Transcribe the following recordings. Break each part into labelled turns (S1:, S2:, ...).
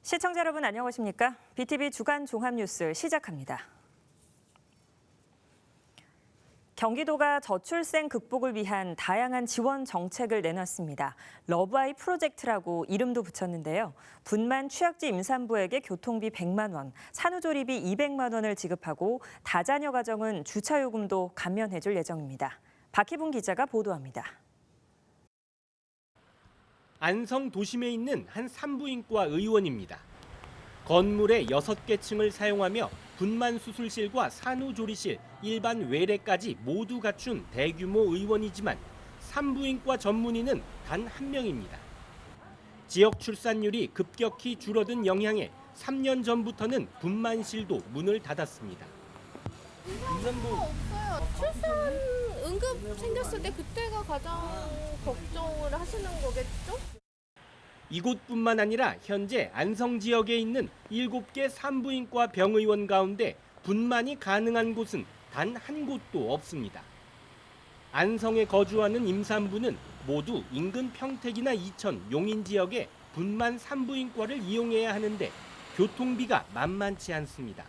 S1: 시청자 여러분 안녕하십니까? BTV 주간 종합뉴스 시작합니다. 경기도가 저출생 극복을 위한 다양한 지원 정책을 내놨습니다. 러브아이 프로젝트라고 이름도 붙였는데요. 분만 취약지 임산부에게 교통비 100만 원, 산후조리비 200만 원을 지급하고 다자녀 가정은 주차요금도 감면해줄 예정입니다. 박희붕 기자가 보도합니다.
S2: 안성 도심에 있는 한 산부인과 의원입니다. 건물의 6개 층을 사용하며 분만 수술실과 산후조리실, 일반 외래까지 모두 갖춘 대규모 의원이지만 산부인과 전문의는 단 한 명입니다. 지역 출산율이 급격히 줄어든 영향에 3년 전부터는 분만실도 문을 닫았습니다.
S3: 임산부 없어요. 출산 응급 생겼을 때 그때가 가장 걱정을 하시는 거겠죠?
S2: 이곳뿐만 아니라 현재 안성 지역에 있는 7개 산부인과 병의원 가운데 분만이 가능한 곳은 단 한 곳도 없습니다. 안성에 거주하는 임산부는 모두 인근 평택이나 이천, 용인 지역의 분만 산부인과를 이용해야 하는데 교통비가 만만치 않습니다.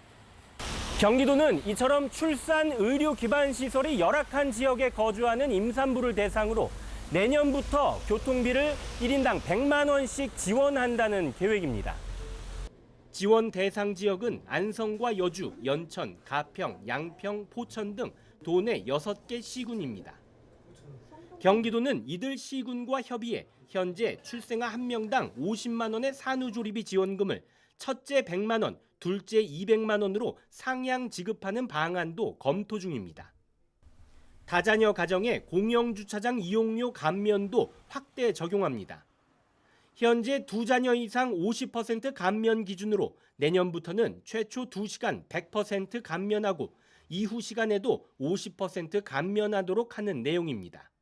S2: 경기도는 이처럼 출산 의료 기반 시설이 열악한 지역에 거주하는 임산부를 대상으로 내년부터 교통비를 1인당 100만 원씩 지원한다는 계획입니다. 지원 대상 지역은 안성과 여주, 연천, 가평, 양평, 포천 등 도내 6개 시군입니다. 경기도는 이들 시군과 협의해 현재 출생아 1명당 50만 원의 산후조리비 지원금을 첫째 100만 원, 둘째 200만 원으로 상향 지급하는 방안도 검토 중입니다. 다자녀 가정의 공영주차장 이용료 감면도 확대 적용합니다. 현재 2자녀 이상 50% 감면 기준으로 내년부터는 최초 2시간 100% 감면하고 이후 시간에도 50% 감면하도록 하는 내용입니다.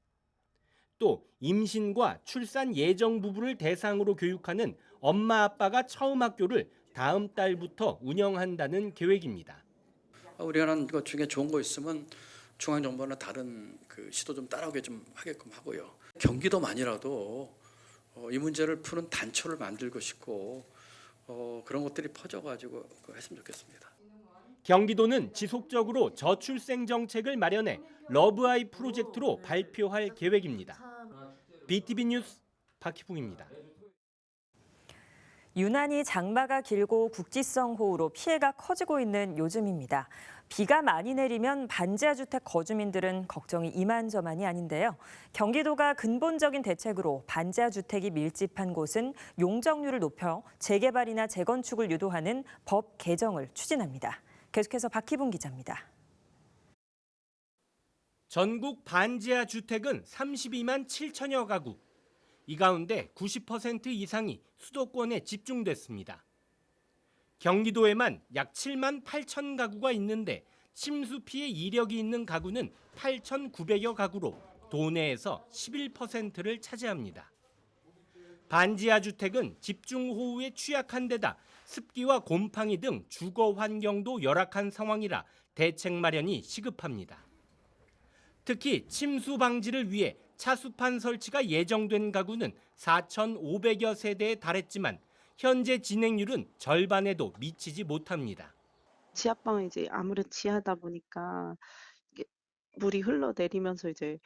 S2: 또 임신과 출산 예정 부부를 대상으로 교육하는 엄마 아빠가 처음 학교를 다음 달부터 운영한다는 계획입니다.
S4: 우리가 하는 것 중에 좋은 거 있으면 중앙정부나 다른 시도 좀 따라오게 좀 하게끔 하고요. 경기도만이라도 이 문제를 푸는 단초를 만들고 싶고 그런 것들이 퍼져가지고 했으면 좋겠습니다.
S2: 경기도는 지속적으로 저출생 정책을 마련해 러브아이 프로젝트로 발표할 계획입니다. BTV 뉴스 박희붕입니다.
S1: 유난히 장마가 길고 국지성 호우로 피해가 커지고 있는 요즘입니다. 비가 많이 내리면 반지하 주택 거주민들은 걱정이 이만저만이 아닌데요. 경기도가 근본적인 대책으로 반지하 주택이 밀집한 곳은 용적률을 높여 재개발이나 재건축을 유도하는 법 개정을 추진합니다. 계속해서 박희붕 기자입니다.
S2: 전국 반지하 주택은 32만 7천여 가구. 이 가운데 90% 이상이 수도권에 집중됐습니다. 경기도에만 약 7만 8천 가구가 있는데 침수 피해 이력이 있는 가구는 8,900여 가구로 도내에서 11%를 차지합니다. 반지하 주택은 집중호우에 취약한 데다 습기와 곰팡이 등 주거 환경도 열악한 상황이라 대책 마련이 시급합니다. 특히 침수 방지를 위해 차수판 설치가 예정된 가구는 4,500여 세대에 달했지만 현재 진행률은 절반에도 미치지 못합니다.
S5: 지하방은 이제 아무래도 지하다 보니까 이게 물이 흘러내리면서 이제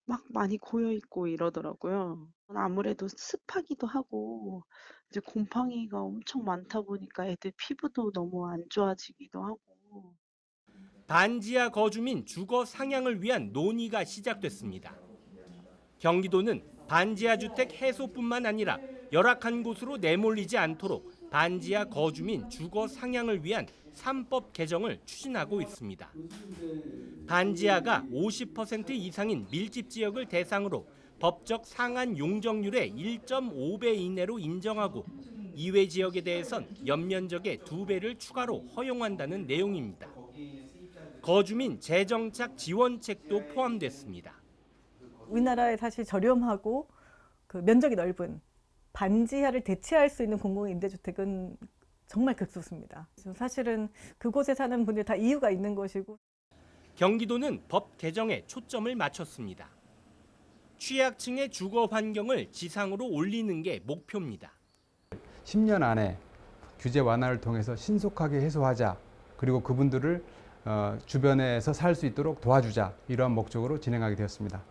S5: 막 많이 고여 있고 이러더라고요. 아무래도 습하기도 하고 이제 곰팡이가 엄청 많다 보니까 애들 피부도 너무 안 좋아지기도 하고.
S2: 반지하 거주민 주거 상향을 위한 논의가 시작됐습니다. 경기도는 반지하 주택 해소뿐만 아니라 열악한 곳으로 내몰리지 않도록 반지하 거주민 주거 상향을 위한 3법 개정을 추진하고 있습니다. 반지하가 50% 이상인 밀집 지역을 대상으로 법적 상한 용적률의 1.5배 이내로 인정하고 이외 지역에 대해선 연면적의 2배를 추가로 허용한다는 내용입니다. 거주민 재정착 지원책도 포함됐습니다.
S6: 우리나라에 사실 저렴하고 면적이 넓은 반지하를 대체할 수 있는 공공임대주택은 정말 극소수입니다. 사실은 그곳에 사는 분들 다 이유가 있는 것이고.
S2: 경기도는 법 개정에 초점을 맞췄습니다. 취약층의 주거 환경을 지상으로 올리는 게 목표입니다.
S7: 10년 안에 규제 완화를 통해서 신속하게 해소하자. 그리고 그분들을 주변에서 살 수 있도록 도와주자. 이러한 목적으로 진행하게 되었습니다.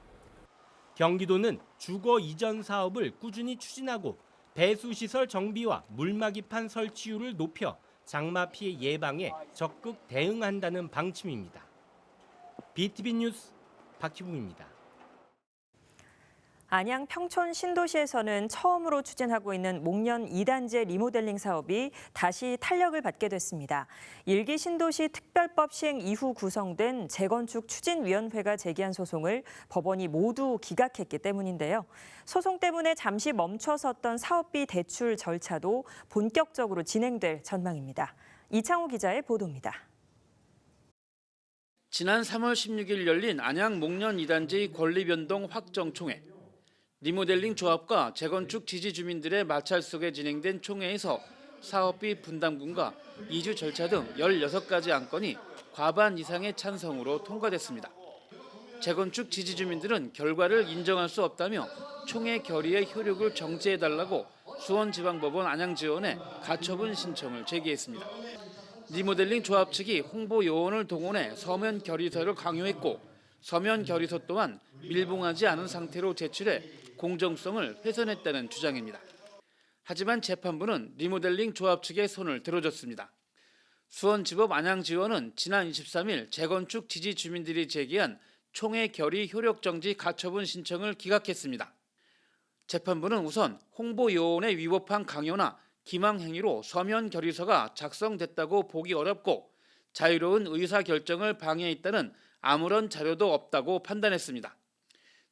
S2: 경기도는 주거 이전 사업을 꾸준히 추진하고 배수시설 정비와 물막이판 설치율을 높여 장마 피해 예방에 적극 대응한다는 방침입니다. BTV 뉴스 박희붕입니다.
S1: 안양 평촌 신도시에서는 처음으로 추진하고 있는 목련 2단지 리모델링 사업이 다시 탄력을 받게 됐습니다. 1기 신도시 특별법 시행 이후 구성된 재건축 추진위원회가 제기한 소송을 법원이 모두 기각했기 때문인데요. 소송 때문에 잠시 멈춰섰던 사업비 대출 절차도 본격적으로 진행될 전망입니다. 이창호 기자의 보도입니다.
S8: 지난 3월 16일 열린 안양 목련 2단지 권리변동 확정총회. 리모델링 조합과 재건축 지지 주민들의 마찰 속에 진행된 총회에서 사업비 분담금과 이주 절차 등 16가지 안건이 과반 이상의 찬성으로 통과됐습니다. 재건축 지지 주민들은 결과를 인정할 수 없다며 총회 결의의 효력을 정지해달라고 수원지방법원 안양지원에 가처분 신청을 제기했습니다. 리모델링 조합 측이 홍보 요원을 동원해 서면 결의서를 강요했고 서면 결의서 또한 밀봉하지 않은 상태로 제출해 공정성을 훼손했다는 주장입니다. 하지만 재판부는 리모델링 조합 측의 손을 들어줬습니다. 수원지법 안양지원은 지난 23일 재건축 지지 주민들이 제기한 총회 결의 효력정지 가처분 신청을 기각했습니다. 재판부는 우선 홍보 요원에 위법한 강요나 기망 행위로 서면 결의서가 작성됐다고 보기 어렵고 자유로운 의사결정을 방해했다는 아무런 자료도 없다고 판단했습니다.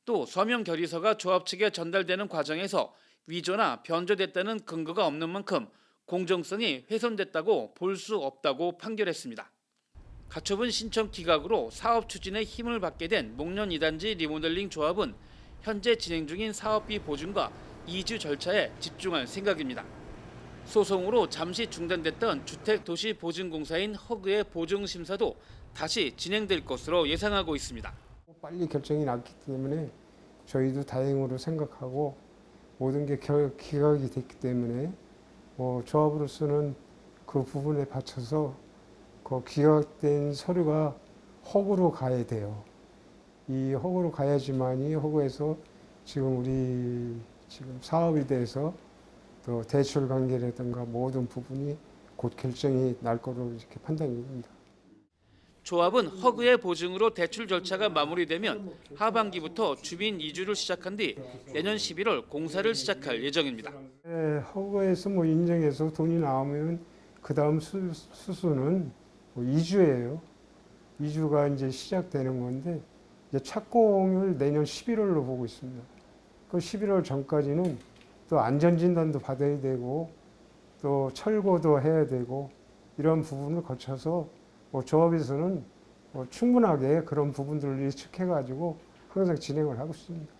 S8: 또 서면 결의서가 조합 측에 전달되는 과정에서 위조나 변조됐다는 근거가 없는 만큼 공정성이 훼손됐다고 볼 수 없다고 판결했습니다. 가처분 신청 기각으로 사업 추진에 힘을 받게 된 목련 2단지 리모델링 조합은 현재 진행 중인 사업비 보증과 이주 절차에 집중할 생각입니다. 소송으로 잠시 중단됐던 주택도시보증공사인 허그의 보증심사도 다시 진행될 것으로 예상하고 있습니다.
S9: 빨리 결정이 났기 때문에 저희도 다행으로 생각하고 모든 게 기각이 됐기 때문에 조합으로서는 그 부분에 받쳐서 그 기각된 서류가 허그로 가야 돼요. 이 허그로 가야지만이 허그에서 지금 우리 지금 사업에 대해서 또 대출 관계라든가 모든 부분이 곧 결정이 날 거로 이렇게 판단이 됩니다.
S8: 조합은 허그의 보증으로 대출 절차가 마무리되면 하반기부터 주민 이주를 시작한 뒤 내년 11월 공사를 시작할 예정입니다.
S9: 네, 허그에서 인정해서 돈이 나오면 그 다음 수수는 이주예요. 이주가 이제 시작되는 건데 이제 착공을 내년 11월로 보고 있습니다. 그 11월 전까지는 또 안전진단도 받아야 되고 또 철거도 해야 되고 이런 부분을 거쳐서 조합에서는 충분하게 그런 부분들을 예측해가지고 항상 진행을 하고 있습니다.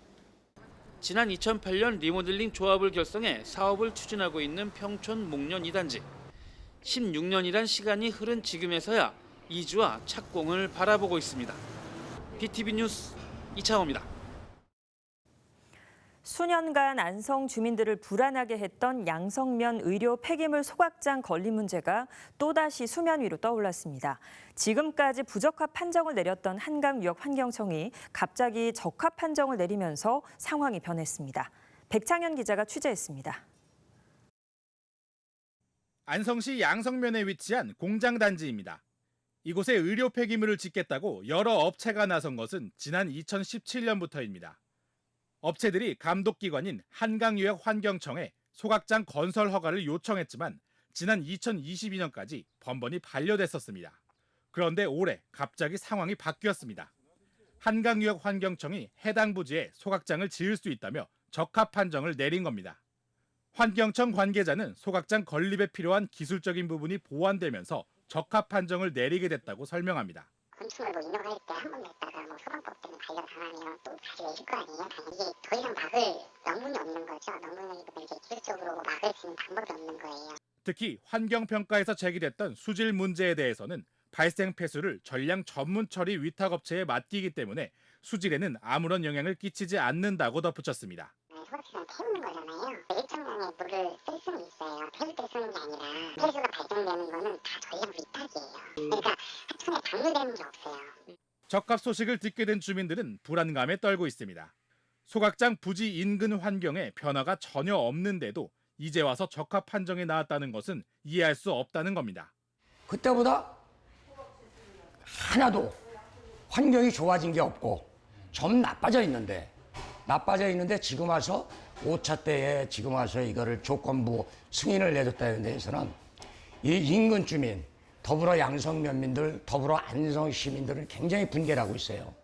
S8: 지난 2008년 리모델링 조합을 결성해 사업을 추진하고 있는 평촌 목련 2단지. 16년이란 시간이 흐른 지금에서야 이주와 착공을 바라보고 있습니다. BTV 뉴스 이창호입니다.
S1: 수년간 안성 주민들을 불안하게 했던 양성면 의료 폐기물 소각장 건립 문제가 또다시 수면 위로 떠올랐습니다. 지금까지 부적합 판정을 내렸던 한강유역환경청이 갑자기 적합 판정을 내리면서 상황이 변했습니다. 백창현 기자가 취재했습니다.
S10: 안성시 양성면에 위치한 공장단지입니다. 이곳에 의료 폐기물을 짓겠다고 여러 업체가 나선 것은 지난 2017년부터입니다. 업체들이 감독기관인 한강유역환경청에 소각장 건설 허가를 요청했지만 지난 2022년까지 번번이 반려됐었습니다. 그런데 올해 갑자기 상황이 바뀌었습니다. 한강유역환경청이 해당 부지에 소각장을 지을 수 있다며 적합 판정을 내린 겁니다. 환경청 관계자는 소각장 건립에 필요한 기술적인 부분이 보완되면서 적합 판정을 내리게 됐다고 설명합니다.
S11: 건축을 인허가할 때 한 번 냈다가 소방법 때문에 반려당하면 또 다시 내실 거 아니에요. 이게 더 이상 막을 명분이 없는 거죠. 명분이 이렇게 기술적으로 막을 수 있는 방법이 없는 거예요.
S10: 특히 환경평가에서 제기됐던 수질 문제에 대해서는 발생 폐수를 전량 전문 처리 위탁업체에 맡기기 때문에 수질에는 아무런 영향을 끼치지 않는다고 덧붙였습니다.
S11: 소각시설은 태우는 거잖아요. 1,000명의 물을 쓸 수는 있어요. 폐수 때 쓰는 게 아니라 폐수가 발생되는 거는 다 전력 위탁이에요. 그러니까 하천에 방류되는 게 없어요.
S10: 적합 소식을 듣게 된 주민들은 불안감에 떨고 있습니다. 소각장 부지 인근 환경에 변화가 전혀 없는데도 이제 와서 적합 판정이 나왔다는 것은 이해할 수 없다는 겁니다.
S12: 그때보다 하나도 환경이 좋아진 게 없고 좀 나빠져 있는데 지금 와서 5차 때에 지금 와서 이거를 조건부 승인을 내줬다는 데에서는 이 인근 주민, 더불어 양성면민들, 더불어 안성 시민들은 굉장히 분개를 하고 있어요.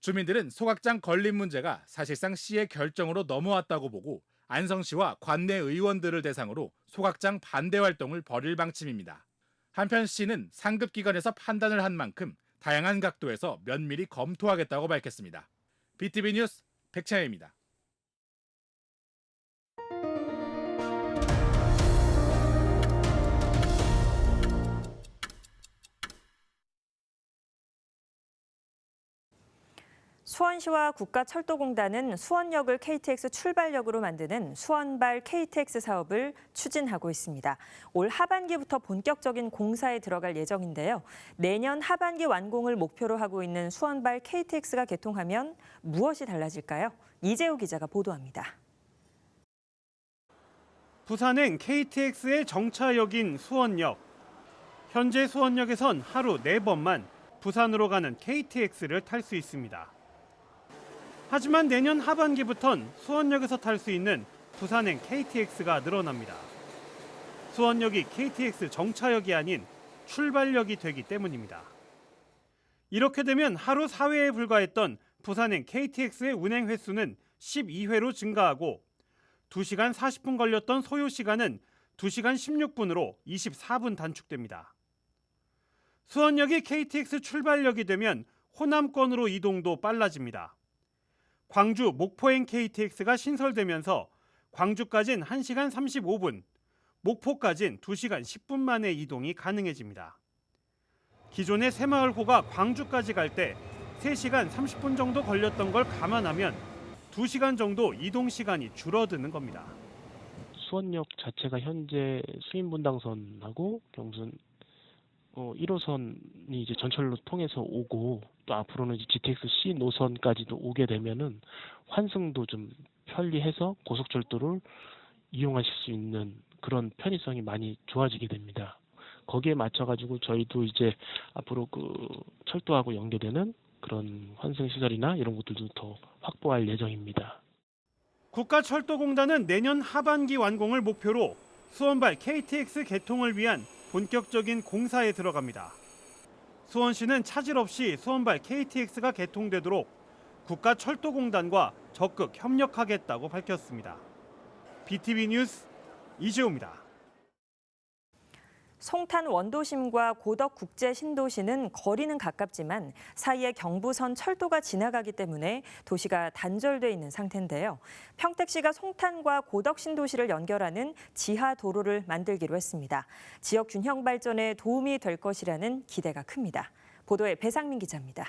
S10: 주민들은 소각장 건립 문제가 사실상 시의 결정으로 넘어왔다고 보고 안성시와 관내 의원들을 대상으로 소각장 반대 활동을 벌일 방침입니다. 한편 시는 상급기관에서 판단을 한 만큼 다양한 각도에서 면밀히 검토하겠다고 밝혔습니다. BTV 뉴스 백찬혜입니다.
S1: 수원시와 국가철도공단은 수원역을 KTX 출발역으로 만드는 수원발 KTX 사업을 추진하고 있습니다. 올 하반기부터 본격적인 공사에 들어갈 예정인데요. 내년 하반기 완공을 목표로 하고 있는 수원발 KTX가 개통하면 무엇이 달라질까요? 이재호 기자가 보도합니다.
S13: 부산행 KTX의 정차역인 수원역. 현재 수원역에선 하루 4번만 부산으로 가는 KTX를 탈 수 있습니다. 하지만 내년 하반기부턴 수원역에서 탈 수 있는 부산행 KTX가 늘어납니다. 수원역이 KTX 정차역이 아닌 출발역이 되기 때문입니다. 이렇게 되면 하루 4회에 불과했던 부산행 KTX의 운행 횟수는 12회로 증가하고 2시간 40분 걸렸던 소요 시간은 2시간 16분으로 24분 단축됩니다. 수원역이 KTX 출발역이 되면 호남권으로 이동도 빨라집니다. 광주 목포행 KTX가 신설되면서 광주까지는 1시간 35분, 목포까지는 2시간 10분 만에 이동이 가능해집니다. 기존의 새마을호가 광주까지 갈 때 3시간 30분 정도 걸렸던 걸 감안하면 2시간 정도 이동 시간이 줄어드는 겁니다.
S14: 수원역 자체가 현재 수인분당선하고 경순 1호선이 이제 전철로 통해서 오고 또 앞으로는 이제 GTX C 노선까지도 오게 되면은 환승도 좀 편리해서 고속철도를 이용하실 수 있는 그런 편의성이 많이 좋아지게 됩니다. 거기에 맞춰가지고 저희도 이제 앞으로 그 철도하고 연계되는 그런 환승 시설이나 이런 것들도 더 확보할 예정입니다.
S13: 국가철도공단은 내년 하반기 완공을 목표로 수원발 KTX 개통을 위한 본격적인 공사에 들어갑니다. 수원시는 차질 없이 수원발 KTX가 개통되도록 국가철도공단과 적극 협력하겠다고 밝혔습니다. BTV 뉴스 이재호입니다.
S1: 송탄 원도심과 고덕 국제 신도시는 거리는 가깝지만 사이에 경부선 철도가 지나가기 때문에 도시가 단절돼 있는 상태인데요. 평택시가 송탄과 고덕 신도시를 연결하는 지하 도로를 만들기로 했습니다. 지역 균형 발전에 도움이 될 것이라는 기대가 큽니다. 보도에 배상민 기자입니다.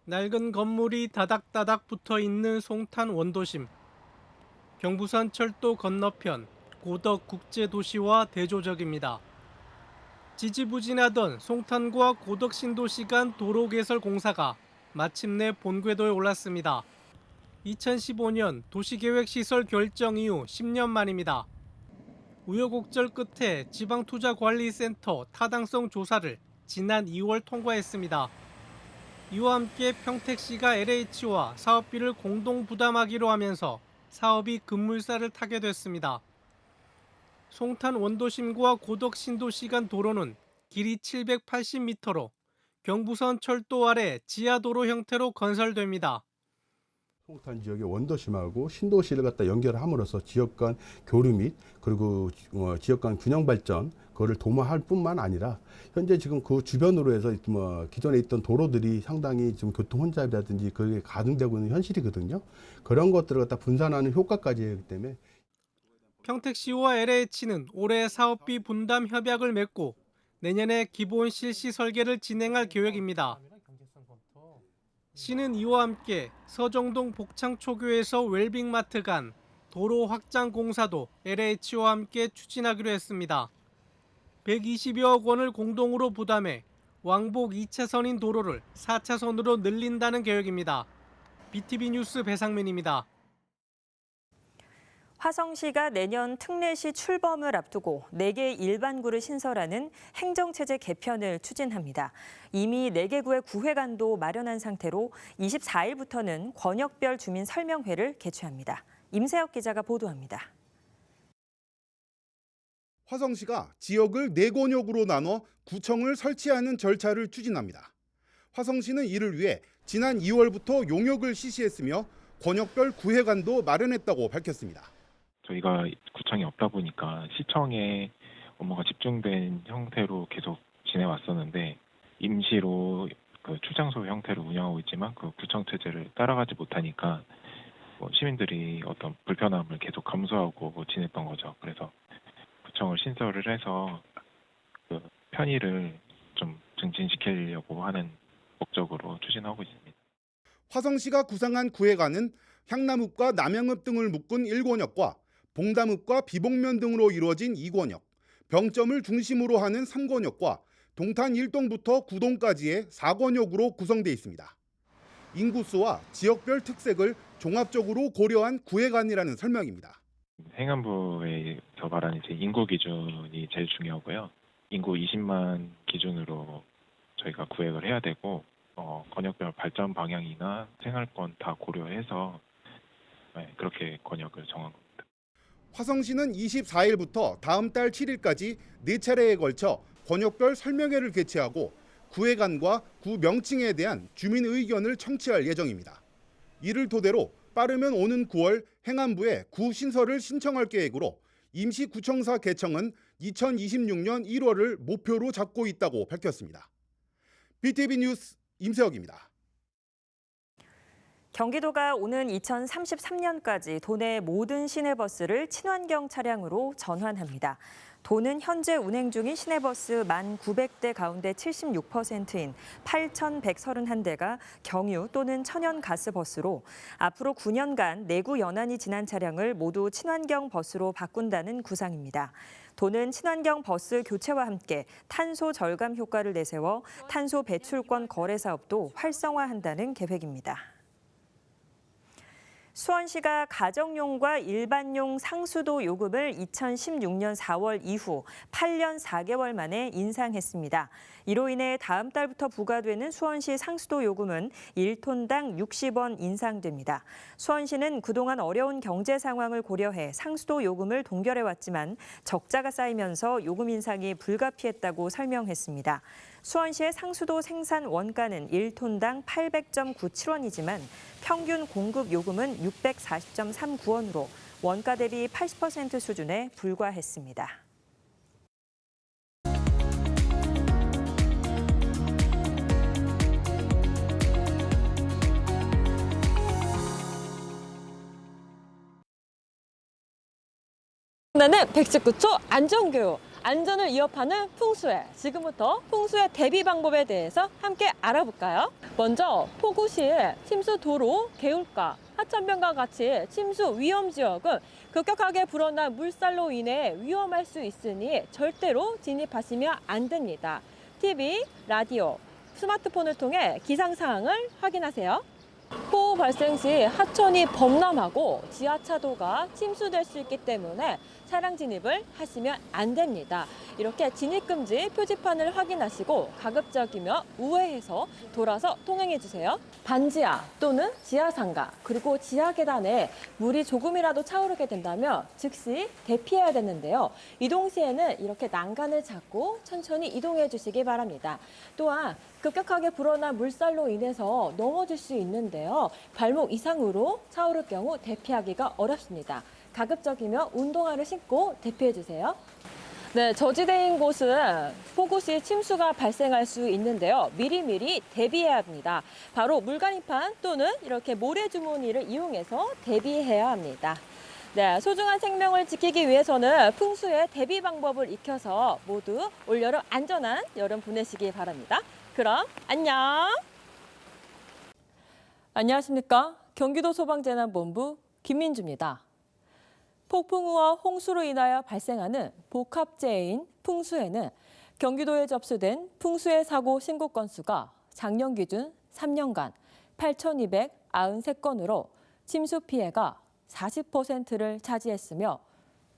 S15: 낡은 건물이 다닥다닥 붙어 있는 송탄 원도심. 경부선 철도 건너편 고덕 국제도시와 대조적입니다. 지지부진하던 송탄과 고덕 신도시 간 도로 개설 공사가 마침내 본궤도에 올랐습니다. 2015년 도시계획 시설 결정 이후 10년 만입니다. 우여곡절 끝에 지방투자관리센터 타당성 조사를 지난 2월 통과했습니다. 이와 함께 평택시가 LH와 사업비를 공동 부담하기로 하면서 사업이 급물살을 타게 됐습니다. 송탄 원도심과 고덕 신도시 간 도로는 길이 780m로 경부선 철도 아래 지하도로 형태로 건설됩니다.
S16: 송탄 지역의 원도심하고 신도시를 갖다 연결함으로써 지역 간 교류 및 그리고 지역 간 균형 발전 그거를 도모할 뿐만 아니라 현재 지금 그 주변으로 해서 기존에 있던 도로들이 상당히 지금 교통 혼잡이라든지 그게 가중되고 있는 현실이거든요. 그런 것들을 갖다 분산하는 효과까지 하기 때문에
S15: 평택시와 LH는 올해 사업비 분담 협약을 맺고 내년에 기본 실시 설계를 진행할 계획입니다. 시는 이와 함께 서정동 복창초교에서 웰빙마트 간 도로 확장 공사도 LH와 함께 추진하기로 했습니다. 120여억 원을 공동으로 부담해 왕복 2차선인 도로를 4차선으로 늘린다는 계획입니다. BTV 뉴스 배상민입니다.
S1: 화성시가 내년 특례시 출범을 앞두고 4개 일반구를 신설하는 행정체제 개편을 추진합니다. 이미 4개 구의 구회관도 마련한 상태로 24일부터는 권역별 주민 설명회를 개최합니다. 임세혁 기자가 보도합니다.
S17: 화성시가 지역을 4권역으로 나눠 구청을 설치하는 절차를 추진합니다. 화성시는 이를 위해 지난 2월부터 용역을 실시했으며 권역별 구회관도 마련했다고 밝혔습니다.
S18: 저희가 구청이 없다 보니까 시청에 업무가 집중된 형태로 계속 지내왔었는데 임시로 그 출장소 형태로 운영하고 있지만 그 구청 체제를 따라가지 못하니까 시민들이 어떤 불편함을 계속 감수하고 지냈던 거죠. 그래서 구청을 신설을 해서 그 편의를 좀 증진시키려고 하는 목적으로 추진하고 있습니다.
S17: 화성시가 구상한 구회관은 향남읍과 남양읍 등을 묶은 1권역과 봉담읍과 비봉면 등으로 이루어진 2권역, 병점을 중심으로 하는 3권역과 동탄 1동부터 9동까지의 4권역으로 구성되어 있습니다. 인구수와 지역별 특색을 종합적으로 고려한 구회관이라는 설명입니다.
S18: 행안부에서 말하는 이제 인구 기준이 제일 중요하고요. 인구 20만 기준으로 저희가 구획을 해야 되고 권역별 발전 방향이나 생활권 다 고려해서 그렇게 권역을 정한 겁니다.
S17: 화성시는 24일부터 다음 달 7일까지 4차례에 걸쳐 권역별 설명회를 개최하고 구회관과 구 명칭에 대한 주민 의견을 청취할 예정입니다. 이를 토대로 빠르면 오는 9월 행안부에 구 신설을 신청할 계획으로 임시구청사 개청은 2026년 1월을 목표로 잡고 있다고 밝혔습니다. BTV 뉴스 임세혁입니다.
S1: 경기도가 오는 2033년까지 도내 모든 시내버스를 친환경 차량으로 전환합니다. 도는 현재 운행 중인 시내버스 1,900대 가운데 76%인 8,131대가 경유 또는 천연 가스버스로 앞으로 9년간 내구 연한이 지난 차량을 모두 친환경 버스로 바꾼다는 구상입니다. 도는 친환경 버스 교체와 함께 탄소 절감 효과를 내세워 탄소 배출권 거래 사업도 활성화한다는 계획입니다. 수원시가 가정용과 일반용 상수도 요금을 2016년 4월 이후 8년 4개월 만에 인상했습니다. 이로 인해 다음 달부터 부과되는 수원시 상수도 요금은 1톤당 60원 인상됩니다. 수원시는 그동안 어려운 경제 상황을 고려해 상수도 요금을 동결해왔지만 적자가 쌓이면서 요금 인상이 불가피했다고 설명했습니다. 수원시의 상수도 생산 원가는 1톤당 800.97원이지만 평균 공급 요금은 640.39원으로 원가 대비 80% 수준에 불과했습니다.
S19: 나는 119초 안전교육. 안전을 위협하는 풍수해. 지금부터 풍수의 대비 방법에 대해서 함께 알아볼까요? 먼저 폭우시 침수 도로, 개울가, 하천변과 같이 침수 위험 지역은 급격하게 불어난 물살로 인해 위험할 수 있으니 절대로 진입하시면 안 됩니다. TV, 라디오, 스마트폰을 통해 기상 상황을 확인하세요. 폭우 발생 시 하천이 범람하고 지하차도가 침수될 수 있기 때문에 차량 진입을 하시면 안 됩니다. 이렇게 진입금지 표지판을 확인하시고 가급적이면 우회해서 돌아서 통행해 주세요. 반지하 또는 지하상가 그리고 지하 계단에 물이 조금이라도 차오르게 된다면 즉시 대피해야 되는데요. 이동 시에는 이렇게 난간을 잡고 천천히 이동해 주시기 바랍니다. 또한 급격하게 불어난 물살로 인해서 넘어질 수 있는데요. 발목 이상으로 차오를 경우 대피하기가 어렵습니다. 가급적이면 운동화를 신고 대피해 주세요. 네, 저지대인 곳은 폭우 시 침수가 발생할 수 있는데요. 미리미리 대비해야 합니다. 바로 물간이판 또는 이렇게 모래주머니를 이용해서 대비해야 합니다. 네, 소중한 생명을 지키기 위해서는 풍수의 대비 방법을 익혀서 모두 올여름 안전한 여름 보내시기 바랍니다. 그럼 안녕! 안녕하십니까? 경기도 소방재난본부 김민주입니다. 폭풍우와 홍수로 인하여 발생하는 복합재해인 풍수해는 경기도에 접수된 풍수해 사고 신고 건수가 작년 기준 3년간 8,293건으로 침수 피해가 40%를 차지했으며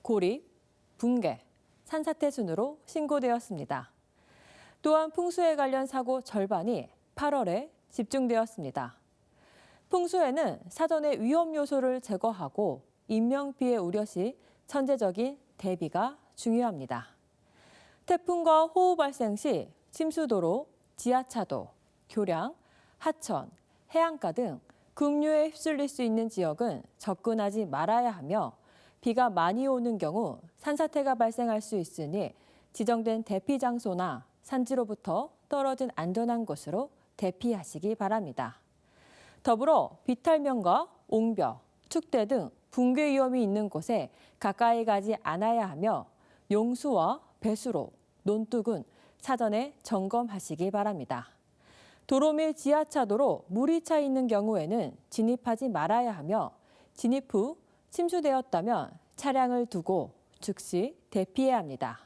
S19: 고립, 붕괴, 산사태 순으로 신고되었습니다. 또한 풍수해 관련 사고 절반이 8월에 집중되었습니다. 풍수해는 사전에 위험 요소를 제거하고 인명피해 우려 시 천재적인 대비가 중요합니다. 태풍과 호우 발생 시 침수도로, 지하차도, 교량, 하천, 해안가 등 급류에 휩쓸릴 수 있는 지역은 접근하지 말아야 하며 비가 많이 오는 경우 산사태가 발생할 수 있으니 지정된 대피 장소나 산지로부터 떨어진 안전한 곳으로 대피하시기 바랍니다. 더불어 비탈면과 옹벽, 축대 등 붕괴 위험이 있는 곳에 가까이 가지 않아야 하며 용수와 배수로, 논둑은 사전에 점검하시기 바랍니다. 도로 및 지하차도로 물이 차 있는 경우에는 진입하지 말아야 하며 진입 후 침수되었다면 차량을 두고 즉시 대피해야 합니다.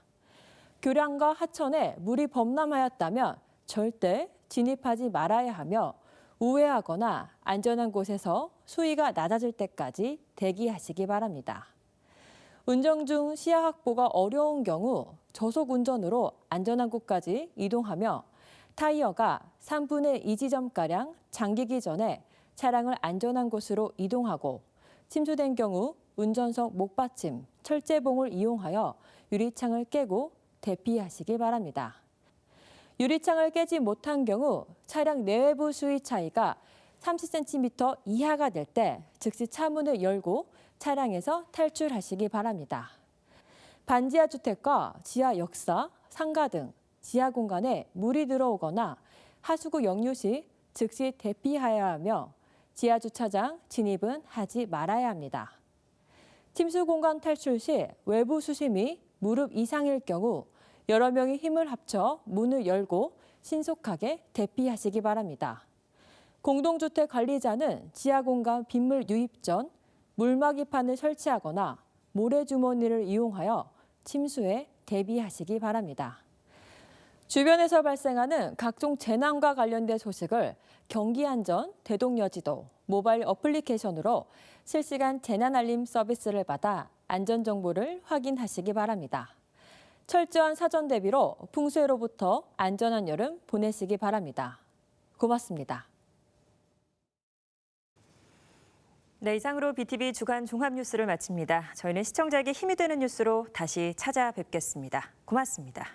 S19: 교량과 하천에 물이 범람하였다면 절대 진입하지 말아야 하며 우회하거나 안전한 곳에서 수위가 낮아질 때까지 대기하시기 바랍니다. 운전 중 시야 확보가 어려운 경우 저속 운전으로 안전한 곳까지 이동하며 타이어가 3분의 2 지점가량 잠기기 전에 차량을 안전한 곳으로 이동하고 침수된 경우 운전석 목받침, 철제봉을 이용하여 유리창을 깨고 대피하시기 바랍니다. 유리창을 깨지 못한 경우 차량 내외부 수위 차이가 30cm 이하가 될 때 즉시 차문을 열고 차량에서 탈출하시기 바랍니다. 반지하 주택과 지하 역사, 상가 등 지하 공간에 물이 들어오거나 하수구 역류 시 즉시 대피하여야 하며 지하 주차장 진입은 하지 말아야 합니다. 침수 공간 탈출 시 외부 수심이 무릎 이상일 경우 여러 명이 힘을 합쳐 문을 열고 신속하게 대피하시기 바랍니다. 공동주택 관리자는 지하 공간 빗물 유입 전 물막이판을 설치하거나 모래주머니를 이용하여 침수에 대비하시기 바랍니다. 주변에서 발생하는 각종 재난과 관련된 소식을 경기안전, 대동여지도 모바일 어플리케이션으로 실시간 재난 알림 서비스를 받아 안전 정보를 확인하시기 바랍니다. 철저한 사전 대비로 풍수해로부터 안전한 여름 보내시기 바랍니다. 고맙습니다.
S1: 네, 이상으로 BTV 주간 종합뉴스를 마칩니다. 저희는 시청자에게 힘이 되는 뉴스로 다시 찾아뵙겠습니다. 고맙습니다.